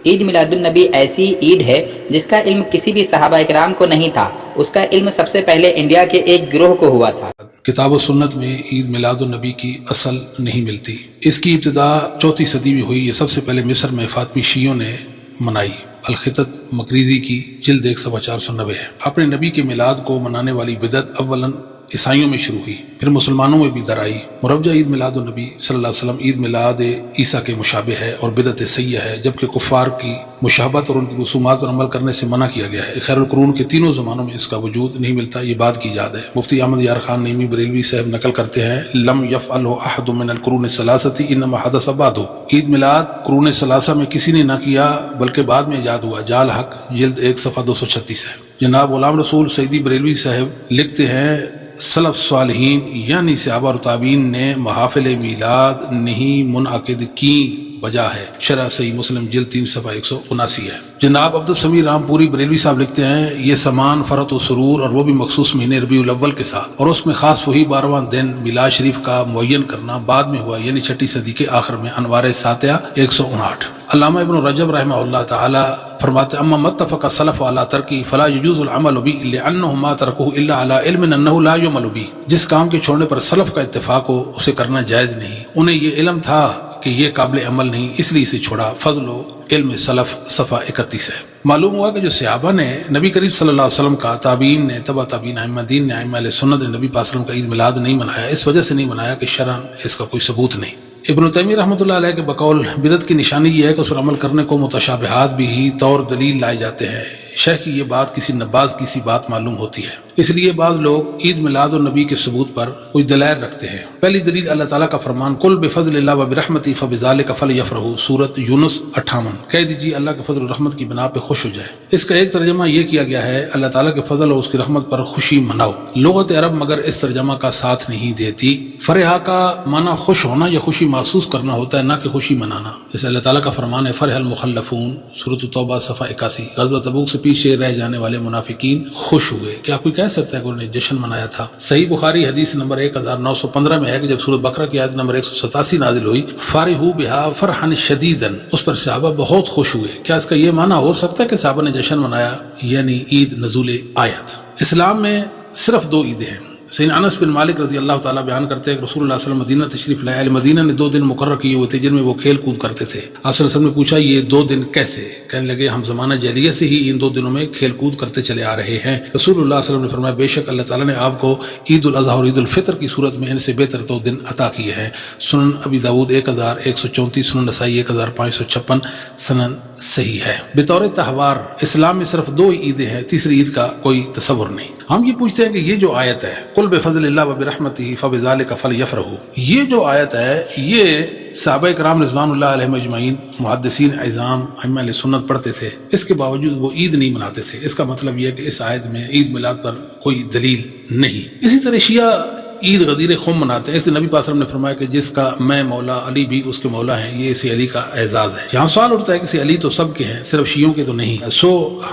عید میلاد النبی ایسی عید ہے جس کا علم کسی بھی صحابہ اکرام کو نہیں تھا، اس کا علم سب سے پہلے انڈیا کے ایک گروہ کو ہوا تھا۔ کتاب و سنت میں عید میلاد النبی کی اصل نہیں ملتی۔ اس کی ابتدا 4 صدی میں ہوئی۔ یہ سب سے پہلے مصر میں فاطمی شیعوں نے منائی۔ الخطط مقریزی کی جلد 1 صفحہ 490 ہے۔ اپنے نبی کے میلاد کو منانے والی بدعت اولاً عیسائیوں میں شروع ہوئی، پھر مسلمانوں میں بھی در آئی۔ مروجہ عید میلاد النبی صلی اللہ علیہ وسلم عید میلاد عیسیٰ کے مشابہ ہے اور بدعت سیئہ ہے، جبکہ کفار کی مشابہت اور ان کی رسومات پر عمل کرنے سے منع کیا گیا ہے۔ خیر القرون کے تینوں زمانوں میں اس کا وجود نہیں ملتا، یہ بات کی یاد ہے۔ مفتی احمد یار خان نعیمی بریلوی صاحب نقل کرتے ہیں، لم یفعلہ احد من القرون الثلاثۃ انما حدث بعدہ۔ عید میلاد قرون ثلاثہ میں کسی نے نہ کیا بلکہ بعد میں ایجاد ہوا۔ جال حق جلد 1 صفحہ 236 ہے۔ جناب غلام رسول سعیدی بریلوی صاحب لکھتے ہیں، سلف صالحین یعنی صحابہ اور تابعین نے محافل میلاد نہیں منعقد کی وجہ ہے۔ شرح صحیح مسلم جلد 3 صفحہ 179 ہے۔ جناب عبدالسمیع رام پوری بریلوی صاحب لکھتے ہیں، یہ سامان فرحت و سرور اور وہ بھی مخصوص مہینے ربیع الاول کے ساتھ، اور اس میں خاص وہی 12واں دن میلاد شریف کا معین کرنا بعد میں ہوا، یعنی 6 صدی کے آخر میں۔ انوار ساتیہ 159۔ علامہ ابن رجب رحمہ اللہ تعالی فرماتے، اما متفق السلف علی ترکی فلا یجوز العمل به لانه ما ترکه الا على علم انه لا يعمل به۔ جس کام کے چھوڑنے پر سلف کا اتفاق ہو اسے کرنا جائز نہیں، انہیں یہ علم تھا کہ یہ قابل عمل نہیں، اس لیے اسے چھوڑا۔ فضل و علم سلف صفحہ 31 ہے۔ معلوم ہوا کہ جو صحابہ نے نبی کریم صلی اللہ علیہ وسلم کا، تابعین نے، تبع تابعین، ائمہ دین نے، ائمہ اہل سنت نے نبی پاک صلی اللہ علیہ وسلم کا عید میلاد نہیں منایا، اس وجہ سے نہیں منایا کہ شرعاً اس کا کوئی ثبوت نہیں۔ ابن تیمیہ رحمۃ اللہ علیہ کے بقول بدعت کی نشانی یہ ہے کہ اس پر عمل کرنے کو متشابہات بھی ہی طور دلیل لائے جاتے ہیں۔ شیخ کی یہ بات کسی نباز کی سی بات معلوم ہوتی ہے، اس لیے بعض لوگ عید میلاد النبی کے ثبوت پر کچھ دلائل رکھتے ہیں۔ پہلی دلیل اللہ تعالیٰ کا فرمان، قل بفضل اللہ وبرحمتہ فبذلک فلیفرحوا، سورۃ یونس 58۔ کہہ دیجیے اللہ کے فضل و رحمت کی بنا پہ خوش ہو جائیں۔ اس کا ایک ترجمہ یہ کیا گیا ہے، اللہ تعالیٰ کے فضل اور اس کی رحمت پر خوشی مناؤ۔ لغت عرب مگر اس ترجمہ کا ساتھ نہیں دیتی۔ فرحہ کا معنی خوش ہونا یا خوشی محسوس کرنا ہوتا ہے، نہ کہ خوشی منانا۔ جیسے اللہ تعالیٰ کا فرمان ہے، فرح المخلفون، سورۃ توبہ صفحہ 81۔ غزوہ تبوک سے پیچھے رہ جانے والے منافقین خوش ہوئے۔ کیا کوئی کہہ سکتا ہے کہ انہوں نے جشن منایا تھا؟ صحیح بخاری حدیث نمبر 1915 میں ہے کہ جب سورۃ بقرہ کی آیت نمبر 187 نازل ہوئی، فارحوا بہا فرحا شدیدا، اس پر صحابہ بہت خوش ہوئے۔ کیا اس کا یہ معنی ہو سکتا ہے کہ صحابہ نے جشن منایا؟ یعنی عید نزول آیت۔ اسلام میں صرف 2 عیدیں ہیں۔ سیدنا انس بن مالک رضی اللہ تعالیٰ بیان کرتے ہیں کہ رسول اللہ صلی اللہ علیہ وسلم مدینہ تشریف لائے، مدینہ نے 2 دن مقرر کیے ہوئے تھے جن میں وہ کھیل کود کرتے تھے۔ آپ صلی اللہ علیہ وسلم نے پوچھا یہ 2 دن کیسے؟ کہنے لگے ہم زمانہ جاہلیت سے ہی ان 2 دنوں میں کھیل کود کرتے چلے آ رہے ہیں۔ رسول اللہ صلی اللہ علیہ وسلم نے فرمایا بے شک اللہ تعالیٰ نے آپ کو عید الاضحیٰ اور عید الفطر کی صورت میں ان سے بہتر 2 دن عطا کیے ہیں۔ سنن ابی داؤد 1134، سنن نسائی 1556، سنن صحیح ہے۔ بطور تہوار اسلام میں صرف 2 عیدیں ہیں، تیسری عید کا کوئی تصور نہیں۔ ہم یہ پوچھتے ہیں کہ یہ جو آیت ہے، قل بفضل اللہ وبرحمتہ فبذلک فلیفرحوا، یہ جو آیت ہے یہ صحابہ کرام رضوان اللہ علیہم اجمعین، محدثین اعظام، ائمہ اہل سنت پڑھتے تھے، اس کے باوجود وہ عید نہیں مناتے تھے۔ اس کا مطلب یہ ہے کہ اس آیت میں عید میلاد پر کوئی دلیل نہیں۔ اسی طرح شیعہ عید غدیر خم مناتے ہیں۔ اس لیے نبی پاک صلی اللہ علیہ وسلم نے فرمایا کہ جس کا میں مولا، علی بھی اس کے مولا ہیں، یہ اسی علی کا اعزاز ہے۔ یہاں سوال اٹھتا ہے کہ علی تو سب کے ہیں، صرف شیعوں کے تو نہیں۔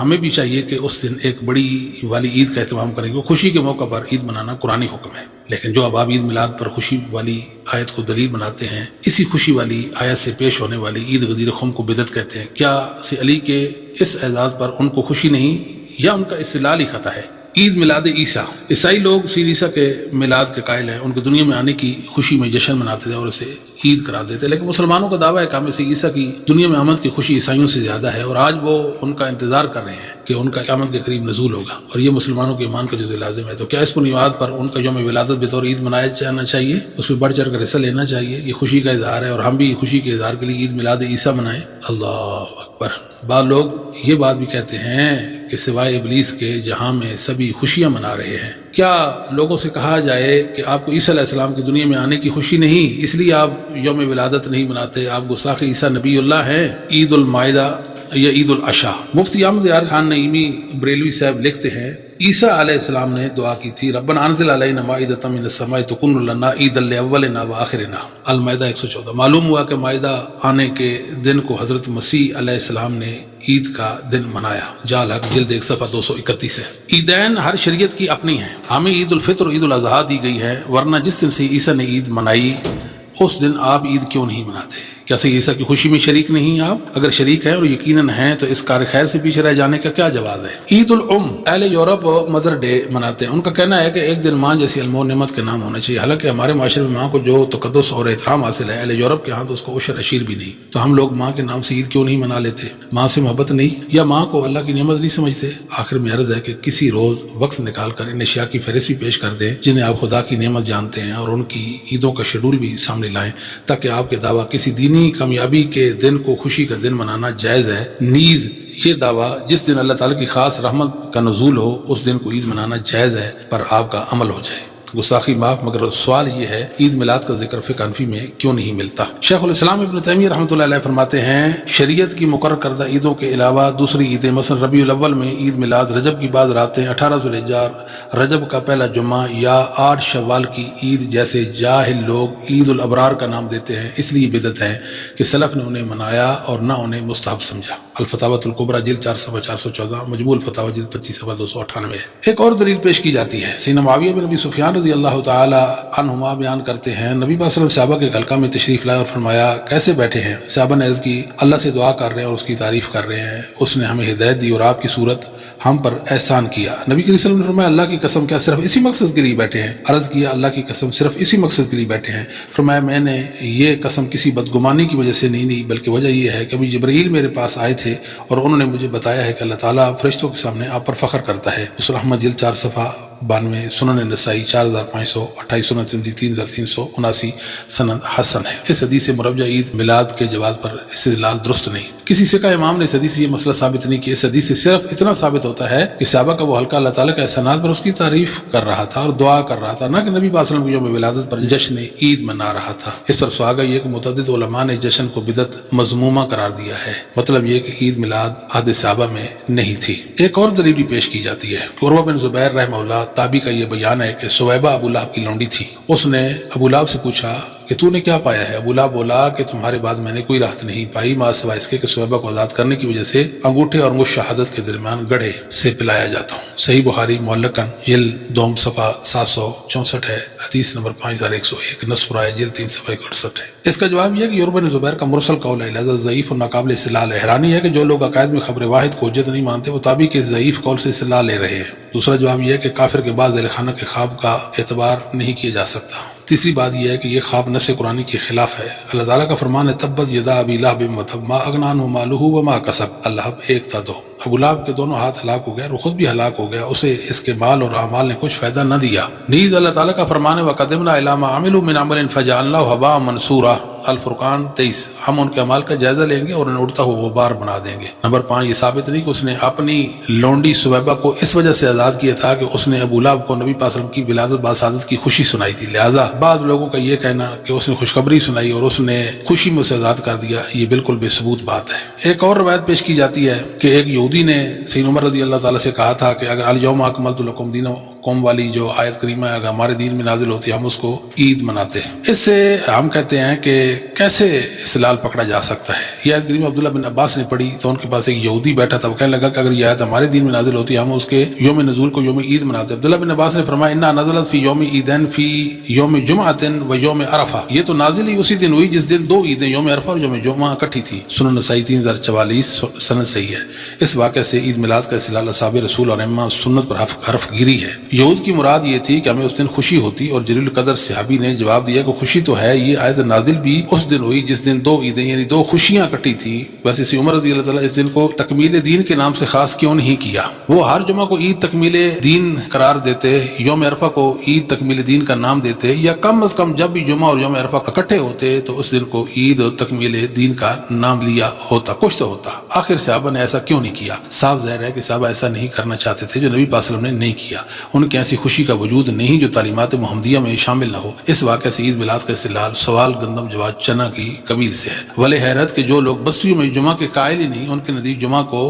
ہمیں بھی چاہیے کہ اس دن ایک بڑی والی عید کا اہتمام کریں گے۔ خوشی کے موقع پر عید منانا قرآنی حکم ہے، لیکن جو اب آپ عید میلاد پر خوشی والی آیت کو دلیل بناتے ہیں، اسی خوشی والی آیت سے پیش ہونے والی عید غدیر خم کو بدعت کہتے ہیں۔ کیا سی علی کے اس اعزاز پر ان کو خوشی نہیں یا ان کا استدلال ہی خطا ہے؟ عید میلاد عیسیٰ، عیسائی لوگ سید عیسیٰ کے میلاد کے قائل ہیں، ان کے دنیا میں آنے کی خوشی میں جشن مناتے تھے اور اسے عید کرا دیتے، لیکن مسلمانوں کا دعویٰ ہے کہ ہمیں سے عیسیٰ کی دنیا میں آمد کی خوشی عیسائیوں سے زیادہ ہے، اور آج وہ ان کا انتظار کر رہے ہیں کہ ان کا قیامت کے قریب نزول ہوگا، اور یہ مسلمانوں کے ایمان کا جزء لازم ہے۔ تو کیا اس بنیاد پر ان کا یوم ولادت بطور عید منایا جانا چاہیے، اس میں بڑھ چڑھ کر حصہ لینا چاہیے؟ یہ خوشی کا اظہار ہے، اور ہم بھی خوشی کے اظہار کے لیے عید میلاد عیسیٰ منائیں۔ اللہ اکبر۔ بعض لوگ یہ بات بھی کہتے ہیں کہ سوائے ابلیس کے جہاں میں سبھی خوشیاں منا رہے ہیں۔ کیا لوگوں سے کہا جائے کہ آپ کو عیسیٰ علیہ السلام کی دنیا میں آنے کی خوشی نہیں، اس لیے آپ یوم ولادت نہیں مناتے، آپ گستاخ عیسیٰ نبی اللہ ہیں؟ عید المائدہ یا عید العشاء۔ مفتی احمد یار خان نعیمی بریلوی صاحب لکھتے ہیں، عیسیٰ علیہ السلام نے دعا کی تھی، ربنا انزل علینا مائدۃ من السماء تکون لنا عیدا لاولنا وآخرنا، المائدہ 114۔ معلوم ہوا کہ مائدہ آنے کے دن کو حضرت مسیح علیہ السلام نے عید کا دن منایا۔ جال حق جلد 1 صفحہ 231 ہے۔ عیدین ہر شریعت کی اپنی ہیں، ہمیں عید الفطر اور عید الاضحیٰ دی گئی ہے، ورنہ جس دن سے عیسیٰ نے عید منائی اس دن آپ عید کیوں نہیں مناتے؟ کیا سید عیسیٰ کی خوشی میں شریک نہیں ہیں آپ؟ اگر شریک ہیں اور یقیناً ہیں تو اس کار خیر سے پیچھے رہ جانے کا کیا جواز ہے؟ عید الام، اہل یورپ مدر ڈے مناتے ہیں۔ ان کا کہنا ہے کہ ایک دن ماں جیسی انمول نعمت کے نام ہونا چاہیے، حالانکہ ہمارے معاشرے میں ماں کو جو تقدس اور احترام حاصل ہے اہل یورپ کے ہاں تو اس کو عشر اشیر بھی نہیں۔ تو ہم لوگ ماں کے نام سے عید کیوں نہیں منا لیتے؟ ماں سے محبت نہیں یا ماں کو اللہ کی نعمت نہیں سمجھتے؟ آخر میں عرض ہے کہ کسی روز وقت نکال کر ان اشیاء کی فہرست بھی پیش کر دیں جنہیں آپ خدا کی نعمت جانتے ہیں، اور ان کی عیدوں کا شیڈول بھی سامنے لائیں تاکہ آپ کے دعویٰ کسی دینی کامیابی کے دن کو خوشی کا دن منانا جائز ہے، نیز یہ دعویٰ جس دن اللہ تعالیٰ کی خاص رحمت کا نزول ہو اس دن کو عید منانا جائز ہے، پر آپ کا عمل ہو جائے۔ گستاخی معاف، مگر سوال یہ ہے عید میلاد کا ذکر فقہ حنفی میں کیوں نہیں ملتا؟ شیخ الاسلام ابن تیمیہ رحمۃ اللہ علیہ فرماتے ہیں شریعت کی مقرر کردہ عیدوں کے علاوہ دوسری عیدیں مثلا ربیع الاول میں عید میلاد، رجب کی بعض راتیں، 18 ذوالحجہ، رجب کا پہلا جمعہ یا 8 شوال کی عید جیسے جاہل لوگ عید الابرار کا نام دیتے ہیں، اس لیے بدعت ہے کہ سلف نے انہیں منایا اور نہ انہیں مستحب سمجھا۔ الفتاویٰ الکبریٰ جلد 4 صفحہ 414، مجموع الفتاویٰ جلد 25 صفحہ 298۔ ایک اور دلیل پیش کی جاتی ہے، سیدنا معاویہ بن ابی سفیان رضی اللہ تعالی عنہما بیان کرتے ہیں نبی پاک صلی اللہ علیہ وسلم صحابہ کے حلقہ میں تشریف لائے اور فرمایا کیسے بیٹھے ہیں؟ صحابہ نے عرض کی اللہ سے دعا کر رہے ہیں اور اس کی تعریف کر رہے ہیں، اس نے ہمیں ہدایت دی اور آپ کی صورت ہم پر احسان کیا۔ نبی کریم صلی اللہ علیہ وسلم نے فرمایا اللہ کی قسم کیا صرف اسی مقصد کے لیے بیٹھے ہیں؟ عرض کیا اللہ کی قسم صرف اسی مقصد کے لیے بیٹھے ہیں۔ فرمایا میں نے یہ قسم کسی بدگمانی کی وجہ سے نہیں لی، بلکہ وجہ یہ ہے کہ ابھی جبرائیل میرے پاس آئے تھے اور انہوں نے مجھے بتایا ہے کہ اللہ تعالیٰ فرشتوں کے سامنے آپ پر فخر کرتا ہے۔ اس رحمت جلد 4 صفحہ 92، سنن نسائی 4528، سنن ترمذی 3379، سند حسن ہے۔ اس حدیث سے مرجع عید میلاد کے جواز پر استدلال درست نہیں۔ کسی سکہ امام نے اس حدیث سے یہ مسئلہ ثابت نہیں کیا۔ اس حدیث سے صرف اتنا ثابت ہوتا ہے کہ صحابہ کا وہ حلقہ اللہ تعالیٰ کے احسانات پر اس کی تعریف کر رہا تھا اور دعا کر رہا تھا، نہ کہ نبی صلی اللہ علیہ وسلم کی یوم ولادت پر جشن عید منا رہا تھا۔ اس پر سواگہ یہ کہ متعدد علماء نے جشن کو بدعت مذمومہ قرار دیا ہے، مطلب یہ کہ عید میلاد عہد صحابہ میں نہیں تھی۔ ایک اور دلیل بھی پیش کی جاتی ہے کہ عروہ بن زبیر رحمہ اللہ تابعی کا یہ بیان ہے کہ سویبہ ابو لہب کی لونڈی تھی، اس نے ابو لہب سے پوچھا کہ تو نے کیا پایا ہے؟ ابو لہب بولا کہ تمہارے بعد میں نے کوئی راحت نہیں پائی ماں سوائے اس کے کہ سویبہ کو آزاد کرنے کی وجہ سے انگوٹھے اور انگوش شہادت کے درمیان گڑھے سے پلایا جاتا ہوں۔ صحیح بخاری معلقاً جلد 2 صفحہ 764 ہے، حدیث نمبر 5101، نصف رائے جلد 3 صفحہ 68 ہے۔ اس کا جواب یہ ہے کہ عروہ بن زبیر کا مرسل قول ہے، لہذا ضعیف اور ناقابل استدلال ہے۔ حیرانی ہے کہ جو لوگ عقائد میں خبر واحد کو حجت نہیں مانتے وہ تابعی کے ضعیف قول سے استدلال لے رہے ہیں۔ دوسرا جواب یہ ہے کہ کافر کے بعد ذیل خانہ کے خواب کا اعتبار نہیں کیا جا سکتا۔ تیسری بات یہ ہے کہ یہ خواب نص قرآنی کے خلاف ہے۔ اللہ تعالیٰ کا فرمان ہے تبت یدا ابی لہب وتب ما اغنی عنہ مالہ وما کسب، اللہ ایک تھا دو۔ ابو لہب کے دونوں ہاتھ ہلاک ہو گئے اور خود بھی ہلاک ہو گیا، اسے اس کے مال اور اعمال نے کچھ فائدہ نہ دیا۔ نیز اللہ تعالیٰ کا فرمان ہے وقدمنا الی ما عملوا من عمل فجعلناه هباء منثورا، الفرقان 23، ہم ان کے اعمال کا جائزہ لیں گے اور انہیں اڑتا ہوا غبار بنا دیں گے۔ نمبر 5، یہ ثابت نہیں کہ اس نے اپنی لونڈی سویبہ کو اس وجہ سے آزاد کیا تھا کہ اس نے ابو لہب کو نبی پاک صلی اللہ علیہ وسلم کی ولادت باسعادت کی خوشی سنائی تھی، لہٰذا بعض لوگوں کا یہ کہنا کہ اس نے خوشخبری سنائی اور اس نے خوشی میں اسے آزاد کر دیا، یہ بالکل بے ثبوت بات ہے۔ ایک اور روایت پیش کی جاتی ہے کہ ایک یہودی نے سیدنا عمر رضی اللہ تعالیٰ سے کہا تھا کہ اگر الیوم اکملت لکم دینکم والی جو آیت کریمہ ہے اگر ہمارے دین میں نازل ہوتی ہم اس کو عید مناتے ہیں۔ اس سے ہم کہتے ہیں کہ کیسے استدلال پکڑا جا سکتا ہے؟ یہ آیت کریمہ عبداللہ بن عباس نے پڑھی تو ان کے پاس ایک یہودی بیٹھا تھا، وہ کہنے لگا کہ اگر یہ آیت ہمارے دین میں نازل ہوتی ہم اس کے یوم نزول کو یوم عید مناتے۔ عبداللہ بن عباس نے فرمایا انا نزلت فی یوم عیدین فی یوم جمعۃ و یوم عرفہ، یہ تو نازل ہی اسی دن ہوئی جس دن 2 عیدیں یوم عرفہ اور یوم جمعہ اکٹھی تھی۔ سنن نسائی 3044، سند صحیح ہے۔ اس واقعے سے عید میلاد کا استدلال اصحاب رسول اور ائمہ سنت پر حرف گیری ہے۔ یہود کی مراد یہ تھی کہ ہمیں اس دن خوشی ہوتی، اور جلیل القدر صحابی نے جواب دیا کہ خوشی تو ہے، یہ آیت نازل بھی اس دن ہوئی جس دن 2 عیدیں یعنی 2 خوشیاں اکٹھی تھیں۔ ویسے اسی عمر رضی اللہ تعالیٰ اس دن کو تکمیل دین کے نام سے خاص کیوں نہیں کیا؟ وہ ہر جمعہ کو عید تکمیل دین قرار دیتے، یوم عرفہ کو عید تکمیل دین کا نام دیتے، یا کم از کم جب بھی جمعہ اور یوم عرفہ اکٹھے ہوتے تو اس دن کو عید اور تکمیل دین کا نام لیا ہوتا، کچھ تو ہوتا۔ آخر صحابہ نے ایسا کیوں نہیں کیا؟ صاف ظاہر ہے کہ صحابہ ایسا نہیں کرنا چاہتے تھے جو نبی پاک صلی اللہ علیہ وسلم نے نہیں کیا، ان کی ایسی خوشی کا وجود نہیں جو تعلیمات محمدیہ میں شامل نہ ہو۔ اس واقعے سے عید میلاد کا استدلال سوال گندم جواد چنا کی قبیل سے ہے۔ ولی حیرت کہ جو لوگ بستیوں میں جمعہ کے قائل ہی نہیں، ان کے نزدیک جمعہ کو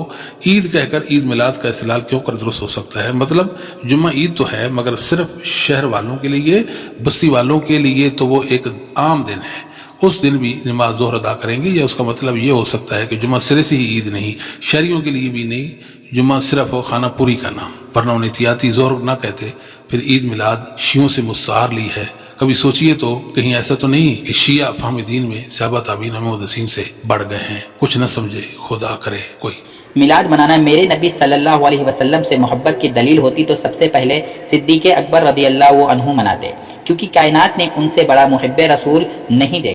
عید کہہ کر عید میلاد کا استدلال کیوں کر درست ہو سکتا ہے؟ مطلب جمعہ عید تو ہے مگر صرف شہر والوں کے لیے، بستی والوں کے لیے تو وہ ایک عام دن ہے، اس دن بھی نماز ظہر ادا کریں گے، یا اس کا مطلب یہ ہو سکتا ہے کہ جمعہ سرے سے ہی عید نہیں، شہریوں کے لیے بھی نہیں، جمعہ صرف ہو خانہ پوری کا نام، ورنہ انہیں احتیاطی ظہر نہ کہتے۔ پھر عید میلاد شیعوں سے مستعار لی ہے، کبھی سوچئے تو کہیں ایسا تو نہیں کہ شیعہ فہم دین میں صحابہ تابعین محدثین سے بڑھ گئے ہیں، کچھ نہ سمجھے خدا کرے کوئی۔ میلاد منانا میرے نبی صلی اللہ علیہ وسلم سے محبت کی دلیل ہوتی تو سب سے پہلے صدیق اکبر رضی اللہ عنہ مناتے، کیونکہ کائنات نے ان سے بڑا محب رسول نہیں دیکھا۔